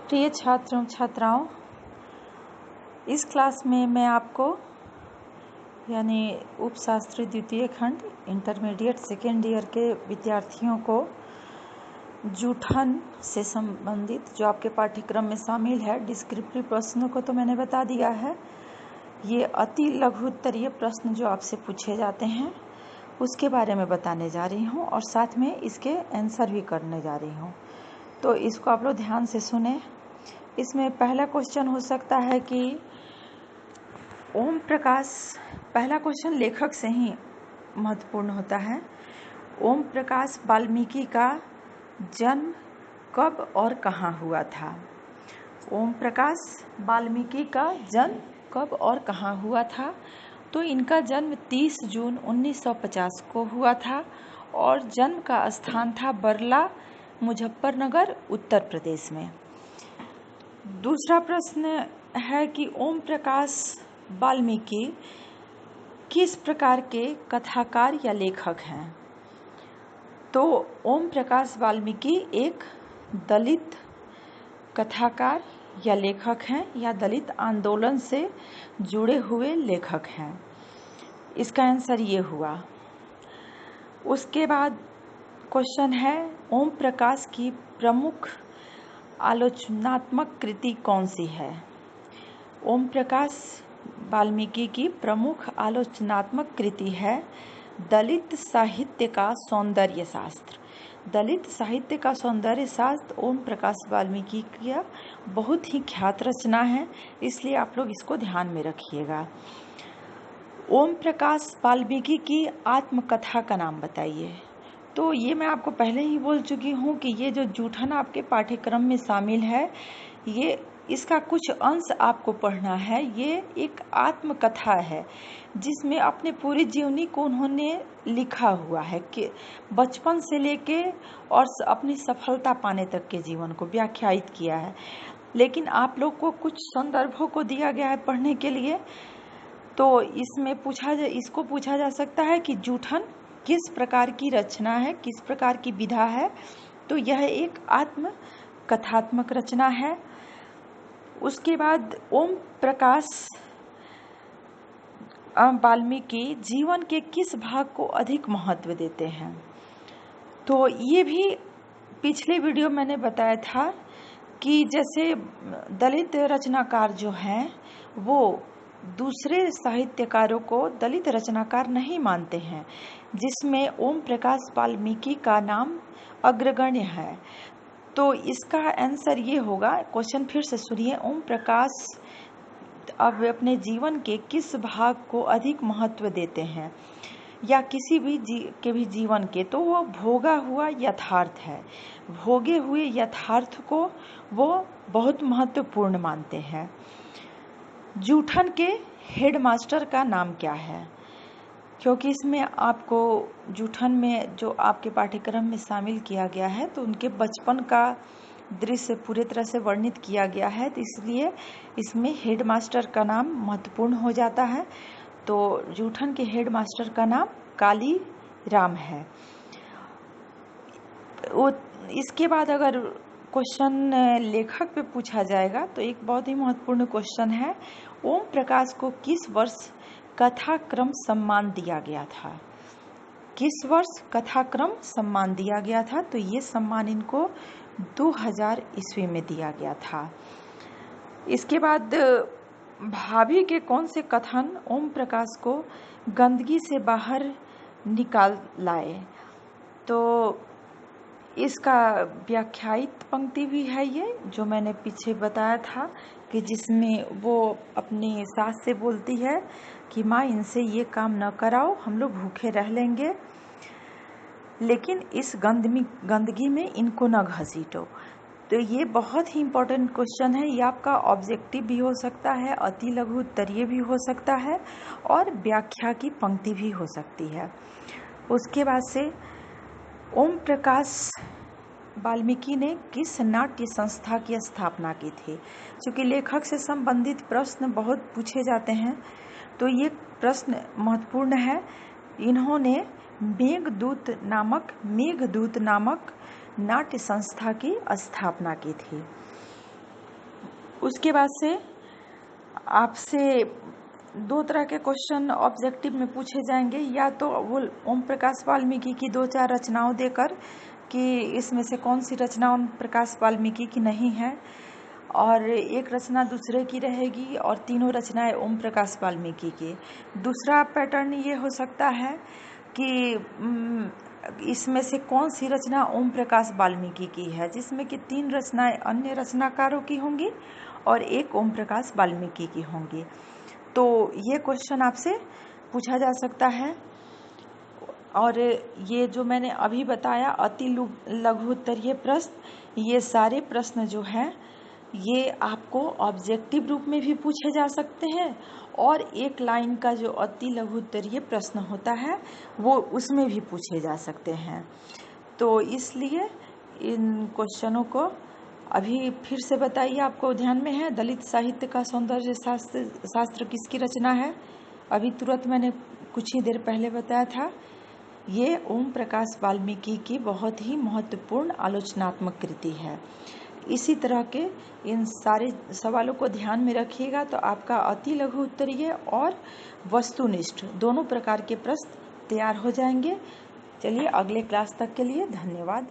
प्रिय छात्रों छात्राओं, इस क्लास में मैं आपको यानी उपशास्त्री द्वितीय खंड इंटरमीडिएट सेकेंड ईयर के विद्यार्थियों को जूठन से संबंधित जो आपके पाठ्यक्रम में शामिल है डिस्क्रिप्टिव प्रश्नों को तो मैंने बता दिया है। ये अति लघु उत्तरीय प्रश्न जो आपसे पूछे जाते हैं उसके बारे में बताने जा रही हूँ और साथ में इसके आंसर भी करने जा रही हूँ, तो इसको आप लोग ध्यान से सुने। इसमें पहला क्वेश्चन हो सकता है कि ओम प्रकाश, पहला क्वेश्चन लेखक से ही महत्वपूर्ण होता है। ओम प्रकाश वाल्मीकि का जन्म कब और कहाँ हुआ था? ओम प्रकाश वाल्मीकि का जन्म कब और कहाँ हुआ था? तो इनका जन्म 30 जून 1950 को हुआ था और जन्म का स्थान था बरला, मुजफ्फरनगर, उत्तर प्रदेश में। दूसरा प्रश्न है कि ओम प्रकाश वाल्मीकि किस प्रकार के कथाकार या लेखक हैं? तो ओम प्रकाश वाल्मीकि एक दलित कथाकार या लेखक हैं या दलित आंदोलन से जुड़े हुए लेखक हैं। इसका आंसर ये हुआ। उसके बाद क्वेश्चन है ओम प्रकाश की प्रमुख आलोचनात्मक कृति कौन सी है? ओम प्रकाश वाल्मीकि की प्रमुख आलोचनात्मक कृति है दलित साहित्य का सौंदर्य शास्त्र। दलित साहित्य का सौंदर्य शास्त्र ओम प्रकाश वाल्मीकि की बहुत ही ख्यात रचना है, इसलिए आप लोग इसको ध्यान में रखिएगा। ओम प्रकाश वाल्मीकि की आत्मकथा का नाम बताइए। तो ये मैं आपको पहले ही बोल चुकी हूँ कि ये जो जूठन आपके पाठ्यक्रम में शामिल है, ये इसका कुछ अंश आपको पढ़ना है। ये एक आत्मकथा है जिसमें अपने पूरी जीवनी को उन्होंने लिखा हुआ है कि बचपन से लेके और अपनी सफलता पाने तक के जीवन को व्याख्यायित किया है। लेकिन आप लोग को कुछ संदर्भों को दिया गया है पढ़ने के लिए, तो इसमें इसको पूछा जा सकता है कि जूठन किस प्रकार की रचना है, किस प्रकार की विधा है। तो यह एक आत्म कथात्मक रचना है। उसके बाद ओम प्रकाश वाल्मीकि जीवन के किस भाग को अधिक महत्व देते हैं? तो ये भी पिछले वीडियो मैंने बताया था कि जैसे दलित रचनाकार जो हैं वो दूसरे साहित्यकारों को दलित रचनाकार नहीं मानते हैं, जिसमें ओम प्रकाश वाल्मीकि का नाम अग्रगण्य है। तो इसका आंसर ये होगा। क्वेश्चन फिर से सुनिए। ओम प्रकाश अब अपने जीवन के किस भाग को अधिक महत्व देते हैं या किसी भी के भी जीवन के, तो वो भोगा हुआ यथार्थ है। भोगे हुए यथार्थ को वो बहुत महत्वपूर्ण मानते हैं। जूठन के हेडमास्टर का नाम क्या है? क्योंकि इसमें आपको जूठन में जो आपके पाठ्यक्रम में शामिल किया गया है तो उनके बचपन का दृश्य पूरी तरह से वर्णित किया गया है, तो इसलिए इसमें हेडमास्टर का नाम महत्वपूर्ण हो जाता है। तो जूठन के हेडमास्टर का नाम काली राम है। इसके बाद अगर क्वेश्चन लेखक पे पूछा जाएगा तो एक बहुत ही महत्वपूर्ण क्वेश्चन है, ओम प्रकाश को किस वर्ष कथाक्रम सम्मान दिया गया था? किस वर्ष कथाक्रम सम्मान दिया गया था? तो ये सम्मान इनको 2000 ईस्वी में दिया गया था। इसके बाद भाभी के कौन से कथन ओम प्रकाश को गंदगी से बाहर निकाल लाए? तो इसका व्याख्यायित पंक्ति भी है ये, जो मैंने पीछे बताया था कि जिसमें वो अपनी सास से बोलती है कि माँ इनसे ये काम न कराओ, हम लोग भूखे रह लेंगे, लेकिन इस गंदगी में इनको न घसीटो। तो ये बहुत ही इम्पोर्टेंट क्वेश्चन है। ये आपका ऑब्जेक्टिव भी हो सकता है, अति लघु उत्तरीय भी हो सकता है और व्याख्या की पंक्ति भी हो सकती है। उसके बाद से ओम प्रकाश वाल्मीकि ने किस नाट्य संस्था की स्थापना की थी? क्योंकि लेखक से संबंधित प्रश्न बहुत पूछे जाते हैं, तो ये प्रश्न महत्वपूर्ण है। इन्होंने मेघदूत नामक नाट्य संस्था की स्थापना की थी। उसके बाद से आपसे दो तरह के क्वेश्चन ऑब्जेक्टिव में पूछे जाएंगे, या तो वो ओम प्रकाश वाल्मीकि की 2-4 रचनाओं देकर कि इसमें से कौन सी रचना ओम प्रकाश वाल्मीकि की नहीं है, और एक रचना दूसरे की रहेगी और तीनों रचनाएं ओम प्रकाश वाल्मीकि की। दूसरा पैटर्न ये हो सकता है कि इसमें से कौन सी रचना ओम प्रकाश वाल्मीकि की है, जिसमें कि 3 रचनाएं अन्य रचनाकारों की होंगी और एक ओम प्रकाश वाल्मीकि की होंगी। तो ये क्वेश्चन आपसे पूछा जा सकता है। और ये जो मैंने अभी बताया अति लघु उत्तरीय प्रश्न, ये सारे प्रश्न जो हैं ये आपको ऑब्जेक्टिव रूप में भी पूछे जा सकते हैं, और एक लाइन का जो अति लघु उत्तरीय प्रश्न होता है वो उसमें भी पूछे जा सकते हैं। तो इसलिए इन क्वेश्चनों को अभी फिर से बताइए, आपको ध्यान में है दलित साहित्य का सौंदर्य शास्त्र किसकी रचना है? अभी तुरंत मैंने कुछ ही देर पहले बताया था, ये ओम प्रकाश वाल्मीकि की बहुत ही महत्वपूर्ण आलोचनात्मक कृति है। इसी तरह के इन सारे सवालों को ध्यान में रखिएगा तो आपका अति लघु उत्तरीय और वस्तुनिष्ठ दोनों प्रकार के प्रश्न तैयार हो जाएंगे। चलिए अगले क्लास तक के लिए धन्यवाद।